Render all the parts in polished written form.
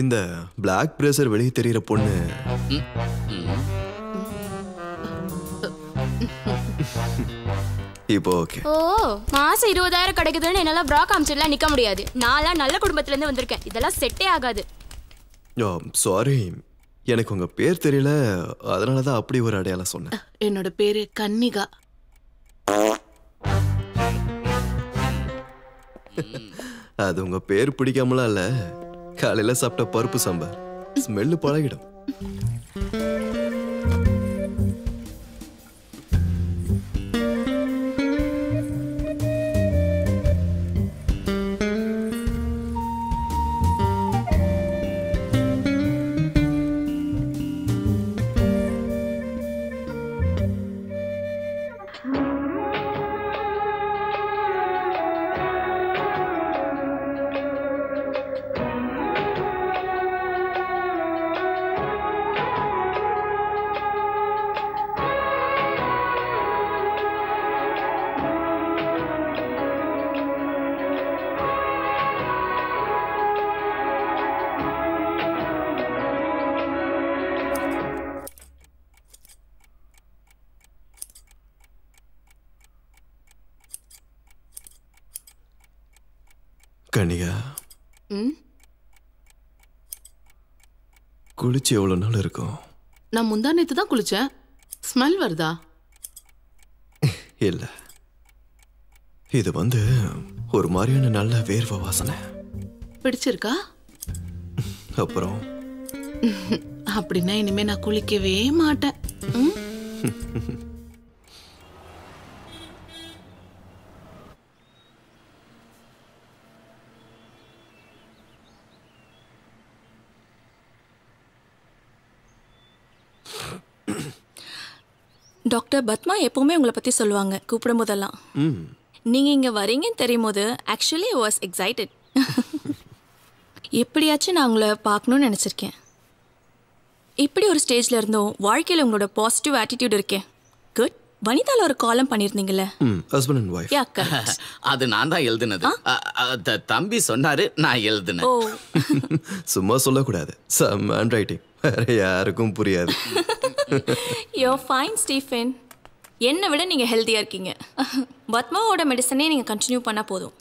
இந்த பிளாக் பிரேசர் வெளியே தெரியுற பொண்ணு இப்போ ஓகே. ஓ, மாசம் 20,000 கிடைக்குதுன்னு என்னால ப்ரா காமிச்சிடலாம் நிக்க முடியாது. நான்லாம் நல்ல குடும்பத்துல இருந்து வந்திருக்கேன். இதெல்லாம் செட்டே ஆகாது. சாரி, எனக்கு உங்க பேர் தெரியல, அதனாலதான் அப்படி ஒரு அடையாளம் சொன்னேன். என்னோட பேரு கன்னிகா. அது உங்க பேர் பிடிக்காமலாம் இல்ல, காலையில சாப்பிட்ட பருப்பு சாம்பார் ஸ்மெல்லு பழகிடும். கனிகா, குளிச்சு எவ்வளவு நாள் இருக்கும்? நான் முந்தா நேத்து தான் குளிச்சேன். ஸ்மெல் வருதா? இல்ல, இது ஒரு மாதிரியான நல்ல வேர்வை வாசனை. பிடிச்சிருக்கா? அப்புறம் அப்படின்னா இனிமே நான் குளிக்கவே மாட்டேன். டாக்டர் பத்மா எப்பவுமே உங்களை பற்றி சொல்லுவாங்க கூப்பிடும் போதெல்லாம். நீங்கள் இங்கே வரீங்கன்னு தெரியும் போது ஆக்சுவலி வாஸ் எக்ஸைட்டட். எப்படியாச்சும் நான் உங்களை பார்க்கணுன்னு நினச்சிருக்கேன். இப்படி ஒரு ஸ்டேஜில் இருந்தோம் வாழ்க்கையில் உங்களோட பாசிட்டிவ் ஆட்டிடியூட் இருக்கேன். குட். வனிதால ஒரு காலம் பண்ணியிருந்தீங்கல்ல, husband and wife. Yeah correct. அது நான் தான் எழுதுனது. தம்பி சொன்னாரு, நான் எழுதுனேன். ஓ, சும்மா சொல்லக்கூடாது, சம் ஹேண்ட் ரைட்டிங், வேற யாருக்கும் புரியாது. யோ ஃபைன் ஸ்டீஃபன். என்னை விட நீங்கள் ஹெல்த்தியாக இருக்கீங்க. பத்மாவோட மெடிசனே நீங்கள் கண்டினியூ பண்ணால் போதும்.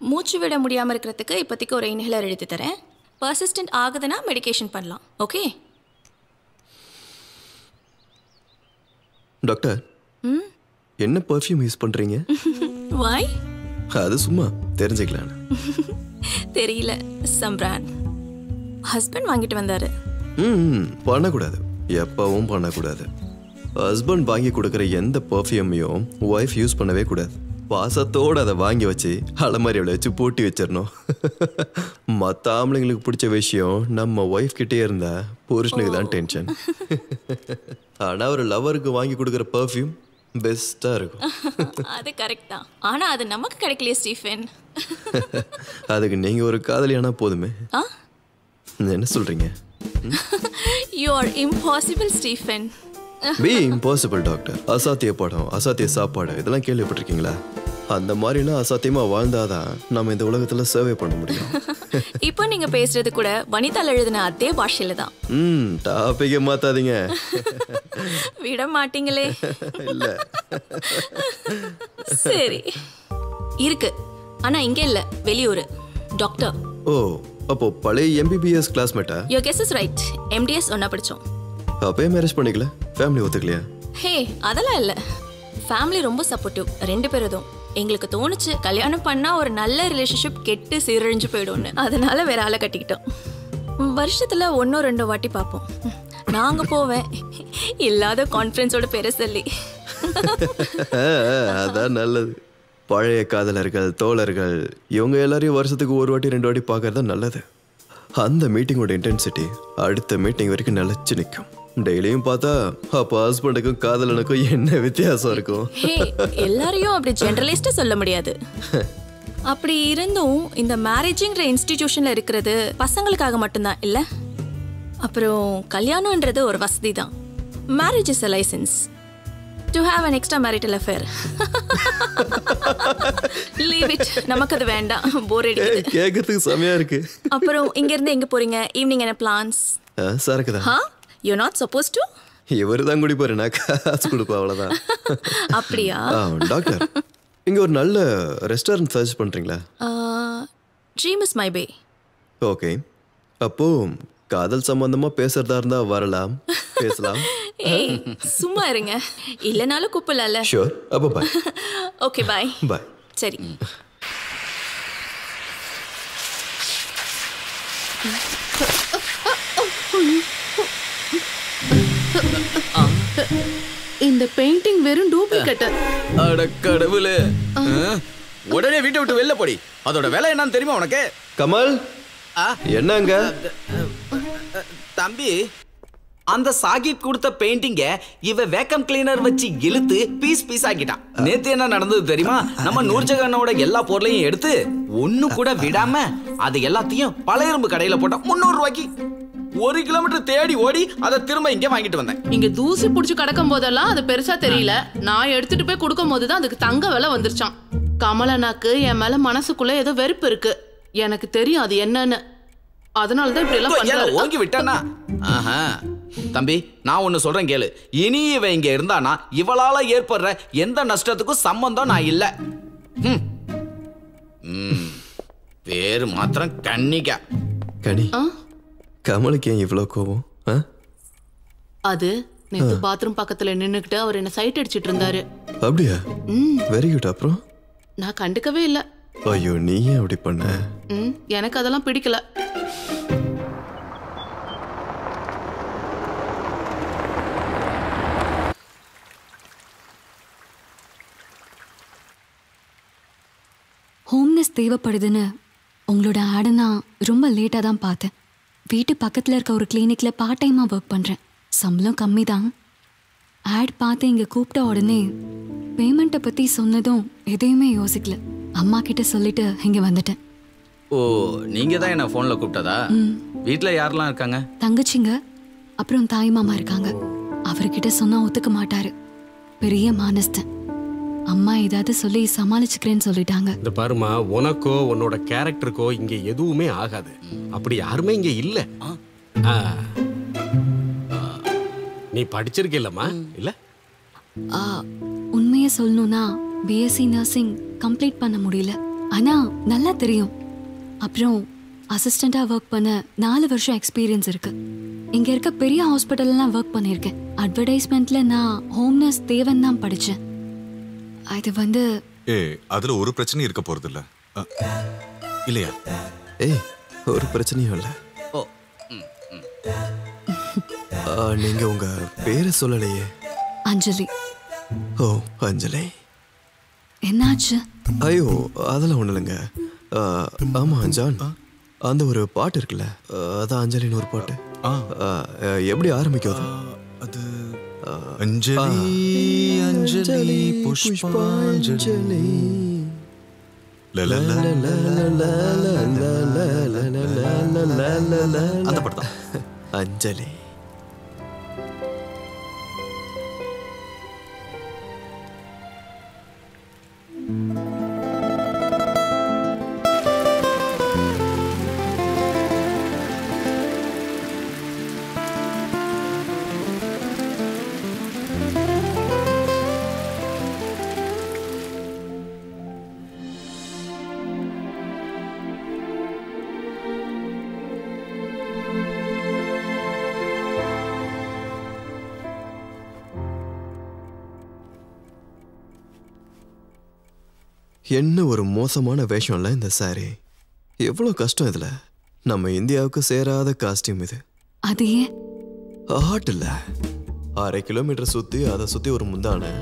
மூச்சு விட முடியாமல் இருக்கிறதுக்கு இப்போதைக்கு ஒரு இன்ஹேலர் எழுதி தரேன். பர்சிஸ்டன்ட் ஆகுதுன்னா மெடிகேஷன் பண்ணலாம். ஓகே டாக்டர், என்ன பர்ஃப்யூம் யூஸ் பண்றீங்க? வாய் அது சும்மா தெரிஞ்சுக்கலாம். தெரியல, சம் பிராண்ட். ஹஸ்பண்ட் வாங்கிட்டு வந்தாரு. பண்ணக்கூடாது, எப்பவும் பண்ணக்கூடாது. ஹஸ்பண்ட் வாங்கி கொடுக்குற எந்த பர்ஃப்யூமையும் ஒய்ஃப் யூஸ் பண்ணவே கூடாது. பாசத்தோடு அதை வாங்கி வச்சு அலமாரியில் வச்சு பூட்டி வச்சிடணும். மற்ற ஆம்பளைங்களுக்கு பிடிச்ச விஷயம் நம்ம ஒய்ஃப் கிட்டே இருந்தா புருஷனுக்கு தான் டென்ஷன். ஆனால் ஒரு லவருக்கு வாங்கி கொடுக்குற பர்ஃப்யூம் பெஸ்ட்டாக இருக்கும். அது கரெக்ட் தான், ஆனால் அது நமக்கு கிடைக்கலையே ஸ்டீஃபன். அதுக்கு நீங்கள் ஒரு காதலியானா போதுமே. என்ன சொல்கிறீங்க? You are impossible Stephen. Be impossible doctor. அசாத்திய படம், அசாத்திய சாப்பாடு, இதெல்லாம் கேள்விப்பட்டிருக்கீங்களா? அந்த மாதிரிலாம் அசாத்தியமாக வாழ்ந்தாதான் நம்ம இந்த உலகத்தில் சர்வே பண்ண முடியும். இப்போ நீங்கள் பேசுறது கூட வனிதால எழுதின அதே பாஷையில் தான். டாபிக்கை மாற்றாதீங்க. விட மாட்டீங்களே. இல்லை, சரி இருக்கு, ஆனால் இங்கே இல்லை, வெளியூர். டாக்டர். ஓ, அப்போ பழைய MBBS கிளாஸ்மேட்டா? Your guess is right. MDS ஒன்றா படித்தோம். அப்பயே மேரேஜ் பண்ணிக்கல? ஃபேமிலி ஒத்துக்கலையா? ஹே, அதெல்லாம் இல்லை. ஃபேமிலி ரொம்ப சப்போர்ட்டிவ், 2 பேரும். எங்களுக்கு தோணுச்சு கல்யாணம் பண்ணால் ஒரு நல்ல ரிலேஷன்ஷிப் கெட்டு சீரழிஞ்சு போயிடும்னு. அதனால வேற ஆளை கட்டிக்கிட்டோம். வருஷத்தில் 1-2 வாட்டி பார்ப்போம். நாங்கள் போவேன் இல்லாத கான்ஃபரன்ஸோட பேரை சொல்லி. அதான் நல்லது. பழைய காதலர்கள், தோழர்கள், இவங்க எல்லாரையும் வருஷத்துக்கு 1 வாட்டி 2 வாட்டி பார்க்கறது தான் நல்லது. அந்த மீட்டிங்கோட இன்டென்சிட்டி அடுத்த மீட்டிங் வரைக்கும் நிலைச்சு நிற்கும். டெய்லியும் பார்த்தா அப்போ ஹஸ்பண்டுக்கும் காதலனுக்கும் என்ன வித்தியாசம் இருக்கும்? எல்லாரையும் அப்படி ஜெனரலிஸ்டா சொல்ல முடியாது. அப்படி இருந்தும் இந்த மேரேஜிங்கிற இன்ஸ்டிடியூஷன்ல இருக்கிறது பசங்களுக்காக மட்டும்தான் இல்ல. அப்புறம் கல்யாணம்ன்றது ஒரு வசதி தான். Marriage is a license to have an extra marital affair. Leave it, நமக்கு அது வேண்டாம், போர் அடிக்குது. கேட்கறதுக்கு செமையா இருக்கு. அப்புறம் இங்க இருந்து எங்க போறீங்க? ஈவினிங் என்ன பிளான்ஸ்? சரக்குதான். ஹா, யூ நாட் சப்போஸ் டு. இவரு தான் குடிப்பாரு, நான் காசு கொடுப்பேன், அவ்வளவுதான். அப்படியா? டாக்டர், இங்க ஒரு நல்ல ரெஸ்டாரண்ட் சஜஸ்ட் பண்றீங்களா? Dream is my pay. Okay, அப்போ காதல் சம்பந்தமா பேசுறதா இருந்தா வரலாம், பேசலாம். ஏய், சும்மா இருங்க, இல்லனாலும் கூப்பிடலாம்ல. ஷூர், அப்போ பாய். ஓகே, பாய். பாய். சரி. இந்த பெயிண்டிங் வெறும் டூப்ளிகேட். அட கடவுளே, உடனே வீட்டை விட்டு வெளில போடி. அதோட வேலை என்னன்னு தெரியுமா உனக்கு? கமல், என்னங்க? தம்பி, அந்த சாகிப் கொடுத்த பெயிண்டிங்க இவ வேக்கம் கிளீனர் வச்சு இழுத்து பீஸ் பீஸ் ஆக்கிட்டான். நேத்து என்ன நடந்தது தெரியுமா? நம்ம நூர்ஜஹானோட எல்லா பொருளையும் எடுத்து ஒண்ணு கூட விடாம அது எல்லாத்தையும் பழைய இரும்பு கடையில போட்டான் 300 ரூபாய்க்கு. 1 கிலோமீட்டர் தேடி ஓடி அதை திரும்ப இங்க வாங்கிட்டு வந்தேன். இங்க தூசி புடிச்சு கிடக்கும் போதெல்லாம் அது பெருசா தெரியல. நான் எடுத்துட்டு போய் கொடுக்கும் போதுதான் அதுக்கு தங்க விலை வந்துருச்சான். கமலனாக்கு என் மேல மனசுக்குள்ள ஏதோ வெறுப்பு இருக்கு. எனக்கு தெரியும் அது என்னன்னு. அதனாலதான் இப்படி எல்லாம் பண்றாரு. ஓங்கி விட்டானா? ஆஹா, தம்பி, நான் ஒன்னு சொல்றேன் கேளு. இனி இவ இங்க இருந்தானா இவளால ஏற்படுற எந்த நஷ்டத்துக்கும் சம்பந்தம் நான் இல்ல. பேரு மாத்திரம் கன்னிகா. கனி, கமலுக்கு ஏன் இவ்வளோ கோவம்? அது நேத்து பாத்ரூம் பக்கத்துல நின்னுக்கிட்டு அவர் என்ன சைட் அடிச்சிட்டு இருந்தாரு. அப்படியா? Very good. அப்புறம் நான் கண்டுக்கவே இல்ல. ஐயோ, நீ ஏன் அப்படி பண்ண? எனக்கு அதெல்லாம் பிடிக்கல. ஹோம்னஸ் தேவைப்படுதுன்னு உங்களோட ஆடை நான் ரொம்ப லேட்டாக தான் பார்த்தேன். வீட்டு பக்கத்தில் இருக்க ஒரு கிளினிக்கில் பார்ட் டைமாக ஒர்க் பண்ணுறேன். சம்பளம் கம்மி தான். ஆட் பார்த்து இங்கே கூப்பிட்ட உடனே பேமெண்ட்டை பற்றி சொன்னதும் எதையுமே யோசிக்கல. அம்மா கிட்ட சொல்லிட்டு இங்கே வந்துட்டேன். ஓ, நீங்க தான் என்ன ஃபோனில் கூப்பிட்டதா? வீட்டில் யாரெல்லாம் இருக்காங்க? தங்கச்சிங்க, அப்புறம் தாய் மாமா இருக்காங்க. அவர்கிட்ட சொன்னா ஒத்துக்க மாட்டாரு. பெரிய மானஸ்தன். அம்மா ஏதாவது சொல்லி சமாளிச்சுக்கிறேன்னு சொல்லிட்டாங்க. இந்த பாருமா, உனக்கோ உன்னோட கேரக்டருக்கோ இங்க எதுவுமே ஆகாது. அப்படி யாருமே இங்க இல்ல. நீ படிச்சிருக்கலம்மா? இல்ல, உண்மையை சொல்லணும்னா பிஎஸ்சி நர்சிங் கம்ப்ளீட் பண்ண முடியல. ஆனா நல்லா தெரியும். அப்புறம் அசிஸ்டண்டா ஒர்க் பண்ண 4 வருஷம் எக்ஸ்பீரியன்ஸ் இருக்கு. இங்க இருக்க பெரிய ஹாஸ்பிட்டல்லாம் ஒர்க் பண்ணியிருக்கேன். அட்வர்டைஸ்மெண்ட்ல நான் ஹோம் நர்ஸ் தேவன் தான் படிச்சேன். அது வந்து அதுல ஒரு பிரச்சனையும் இருக்க போறது இல்ல இல்லையா? ஏய், ஒரு பிரச்சனையும் இல்ல. நீங்க உங்க பேரை சொல்லலையே. அஞ்சலி. ஓ, அஞ்சலி. என்னாச்சு? ஐயோ, அதெல்லாம் ஒண்ணு இல்லைங்க. ஆமா ஜான், அந்த ஒரு பாட்டு இருக்குல்ல, அதான் அஞ்சலின்னு ஒரு பாட்டு. எப்படி ஆரம்பிக்கும் அது? அஞ்சலி அஞ்சலி புஷ்பாஞ்சலி. அந்த பாட்டு தான் அஞ்சலி. என்ன ஒரு மோசமான வேஷம்ல இந்த சாரி. எவ்வளோ கஷ்டம் இதுல. நம்ம இந்தியாவுக்கு சேராத காஸ்டியூம் இது. அது ஏன்? ஆட் இல்ல, 1/2 கிலோமீட்டர் சுத்தி அதை சுத்தி ஒரு முந்தானை,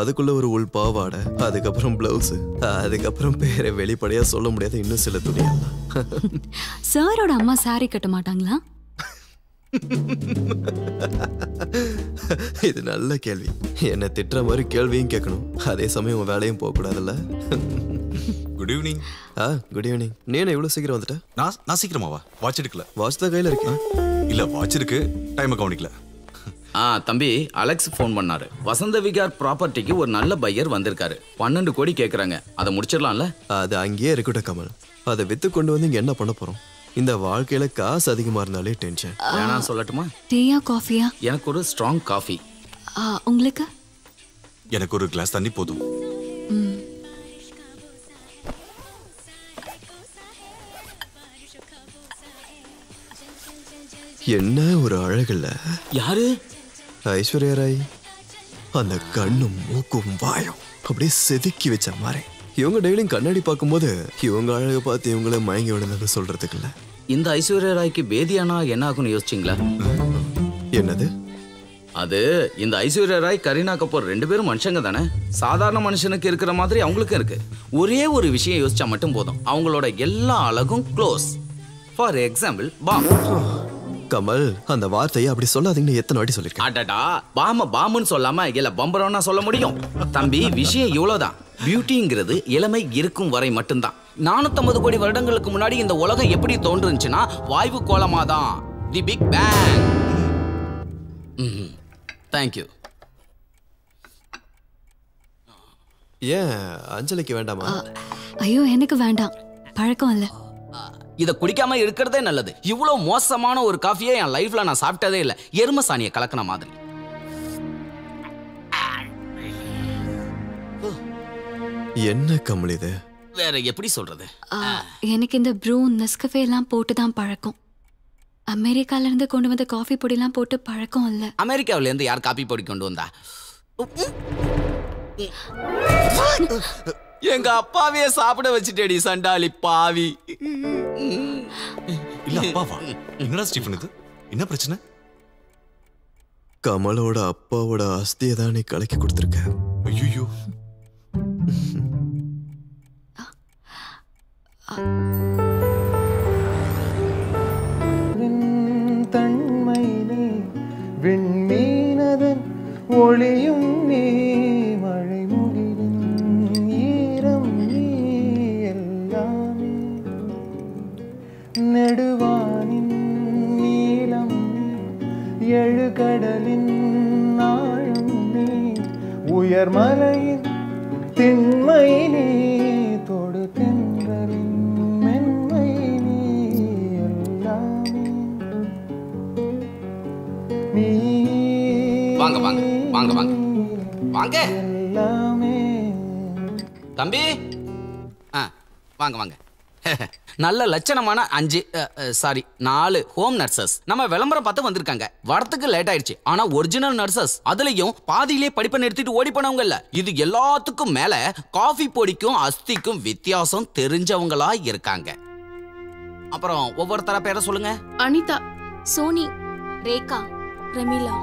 அதுக்குள்ள ஒரு உள் பாவாடை, அதுக்கப்புறம் பிளவுஸ், அதுக்கப்புறம் பேரை வெளிப்படையா சொல்ல முடியாத இன்னும் சில துணியெல்லாம். சாரோட அம்மா சாரி கட்ட மாட்டாங்களா? இது நல்ல கேள்வி. என்ன திட்டுற மாதிரி கேள்வியும் கேட்கணும், அதே சமயம் உன் வேலையும் போக கூடாதுல்ல. Good evening. Good evening. நீ என்ன இவ்வளவு சீக்கிரம் வந்துட்ட? நான் சீக்கிரமாவா? வாட்ச் எடுக்கல. வாட்ச் தான் கையில இருக்கு. இல்ல, வாட்ச் இருக்கு, டைம் கவனிக்கல. தம்பி அலெக்ஸ் ஃபோன் பண்ணாரு. வசந்த விகார் ப்ராப்பர்ட்டிக்கு ஒரு நல்ல பையர் வந்திருக்காரு. 12 கோடி கேட்குறாங்க. அதை முடிச்சிடலாம்ல? அது அங்கேயே இருக்கட்டும் கமல். அதை வித்து கொண்டு வந்து இங்க என்ன பண்ண போறோம்? இந்த வாழ்க்கையில காசு அதிகமா இருந்தாலே டென்ஷன். வேணா சொல்லட்டுமா? டீயா காஃபியா? எனக்கு ஒரு ஸ்ட்ராங் காஃபி. உங்களுக்கு? எனக்கு ஒரு கிளாஸ் தண்ணி போதும். என்ன ஒரு அழகில்ல? யாரு? ஐஸ்வர்யா ராய். அந்த கண்ணும் மூக்கும் வாயும் அப்படியே செதுக்கி வச்ச மாதிரி. இவங்க டெய்லியும் கண்ணாடி பார்க்கும்போது இவங்க அழகை பார்த்து இவங்களே மயங்கி விழுந்தது சொல்றதுக்கு இல்ல. இந்த ஐஸ்வர்யா ராய்க்கு பேதியானா என்ன ஆகும்னு யோசிச்சிங்களா? என்னது அது? இந்த ஐஸ்வர்யா ராய் கரீனா கபூர் 2 பேரும் மனுஷங்க தானே. சாதாரண மனுஷனுக்கு இருக்கிற மாதிரி அவங்களுக்கும் இருக்கு. ஒரே ஒரு விஷயம் யோசிச்சா மட்டும் போதும், அவங்களோட எல்லா அழகும் க்ளோஸ். ஃபார் எக்ஸாம்பிள் பாம். கமல், அந்த வார்த்தையை அப்படி சொல்லாதீங்கன்னு எத்தனை வாட்டி சொல்லிருக்கேன். அடடா, பாமுன்னு சொல்லாம இல்ல பம்பரம்னா சொல்ல முடியும்? தம்பி, விஷயம் இவ்வளவுதான். பியூட்டிங்கிறது இளமை இருக்கும் வரை மட்டும்தான். 450 கோடி வருடங்களுக்கு முன்னாடி இந்த உலகம் எப்படி தோன்றுச்சுன்னா வாயு கோலமாதான். The big bang. தேங்க்யூ. ஏன் அஞ்சலிக்கு வேண்டாமா? ஐயோ, எனக்கு வேண்டாம், பழக்கம் இல்லை. இதை குடிக்காம இருக்கிறதே நல்லது. இவ்வளவு மோசமான ஒரு காஃபியை என் லைஃப்ல நான் சாப்பிட்டதே இல்லை. எரும சாணியை கலக்கின மாதிரி. என்ன கமல் இது? வேற எப்படி சொல்றது? எனக்கு இந்த ப்ரூ நெஸ்கஃபே எல்லாம் போட்டு தான் பழக்கம். அமெரிக்கால இருந்து கொண்டு வந்த காஃபி பொடியெல்லாம் போட்டு பழக்கம் இல்ல. அமெரிக்காவில இருந்து யார் காபி பொடி கொண்டு வந்தா? எங்க அப்பாவையே சாப்பிட வச்சுட்டேடி சண்டாளி பாவி. இல்ல அப்பாவா? என்னடா ஸ்டீஃபன் இது? என்ன பிரச்சனை? கமலோட அப்பாவோட அஸ்தியை தான் நீ கலக்கி கொடுத்துருக்க. ஐயோ, தன்மையிலே விண்மீனதன் ஒளியும் நீ, மழை முகிலின் ஈரம் நீ, எல்லாமே நெடுவானின் நீளம் நீ, எழுகடலின் ஆழம் நீ, உயர்மலையின் திண்மை நீ, தொடு தென்றலின் மென்மை நீ, எல்லாமே நீ. வாங்க வாங்க வாங்க வாங்க வாங்க எல்லாமே. தம்பி, வாங்க வாங்க. நல்ல லட்சணமான 4 ஹோம் நர்சஸ் நம்ம விளம்பரம் பார்த்து வந்திருக்காங்க. வரத்துக்கு லேட் ஆயிடுச்சு. ஆனா ஒரிஜினல் நர்சஸ், அதுலயும் பாதியிலே படிப்பை நிறுத்திட்டு ஓடி போனவங்க இல்ல. இது எல்லாத்துக்கும் மேல காஃபி பொடிக்கும் அஸ்திக்கும் வித்தியாசம் தெரிஞ்சவங்களா இருக்காங்க. அப்புறம் ஒவ்வொருத்தர பேரை சொல்லுங்க. அனிதா, சோனி, ரேகா, ரமீலா.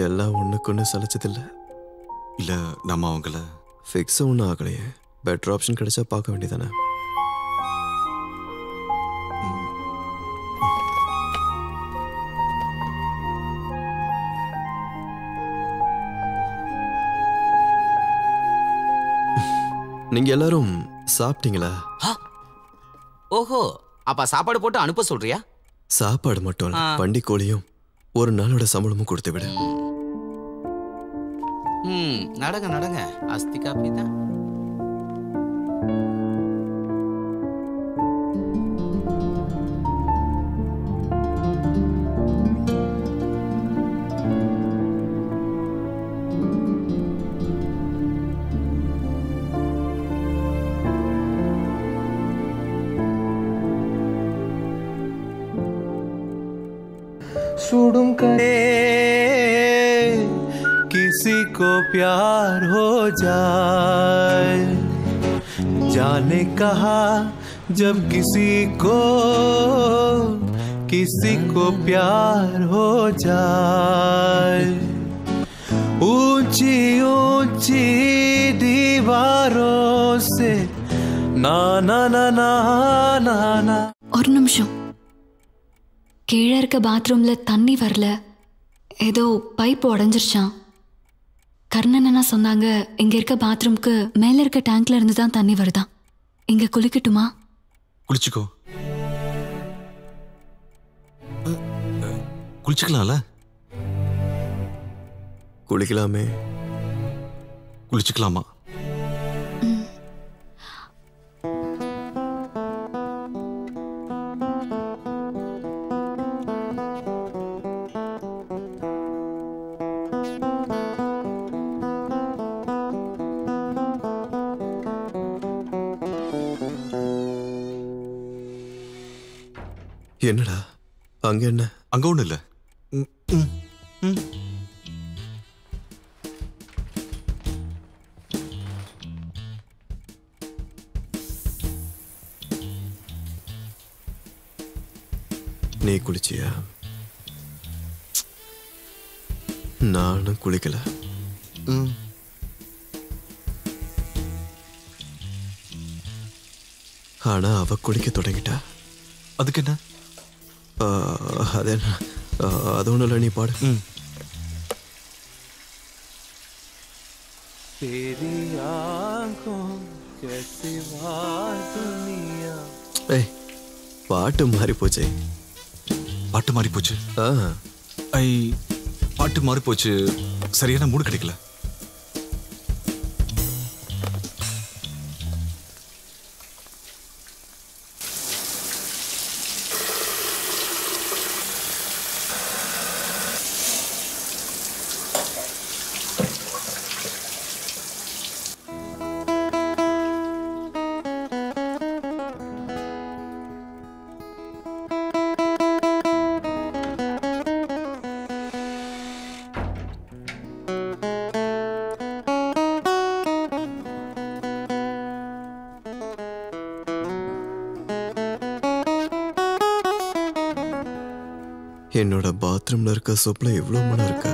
எல்லாம் ஒண்ணுக்கு ஒண்ணு சலிச்சதில்ல. இல்ல நம்ம அவங்கள ஃபிக்ஸ் ஒன்றும் ஆகலையே. பெட்டர் ஆப்ஷன் கிடைச்சா பார்க்க வேண்டியதானே. நீங்க எல்லாரும் சாப்பிட்டீங்களா? ஓஹோ, அப்ப சாப்பாடு போட்டு அனுப்ப சொல்றியா? சாப்பாடு மட்டும் இல்ல, பண்டிகோழியும் ஒரு நாளோட சம்பளமும் கொடுத்து விடு. நடங்க நடங்க. அஸ்தி காப்பி தான். सुडुम करे किसी को प्यार हो जाए, जाने कहा जब किसी को प्यार हो जाए, ऊंची ऊंची दीवारों से ना ना ना ना ना ना. ஒரு நிமிஷம். கீழே இருக்க பாத்ரூம்ல தண்ணி வரல, ஏதோ பைப் உடஞ்சிருச்சான். கர்ணன் என்ன சொன்னாங்க, இங்க இருக்க பாத்ரூம்க்கு மேல இருக்க டேங்க்ல இருந்து தான் தண்ணி வருதான். இங்க குளிக்கட்டுமா? குளிச்சுக்கோ. குளிச்சுக்கலாம்ல? குளிக்கலாமே. குளிச்சுக்கலாமா? என்னடா அங்க என்ன? அங்க ஒண்ணு இல்ல. நீ குளிச்சியா? நானும் குளிக்கல. ஆனா அவ குளிக்க தொடங்கிட்டா. அதுக்கு என்ன? அது என்ன? அது ஒண்ணும் இல்லை, நீ பாடு. ஏய், பாட்டு மாறி போச்சே. பாட்டு மாறி போச்சு. பாட்டு மாறி போச்சு. சரியான மூடு கிடைக்கல. என்னோட பாத்ரூம்ல இருக்க சோப்ல எவ்வளவு மனம் இருக்கா?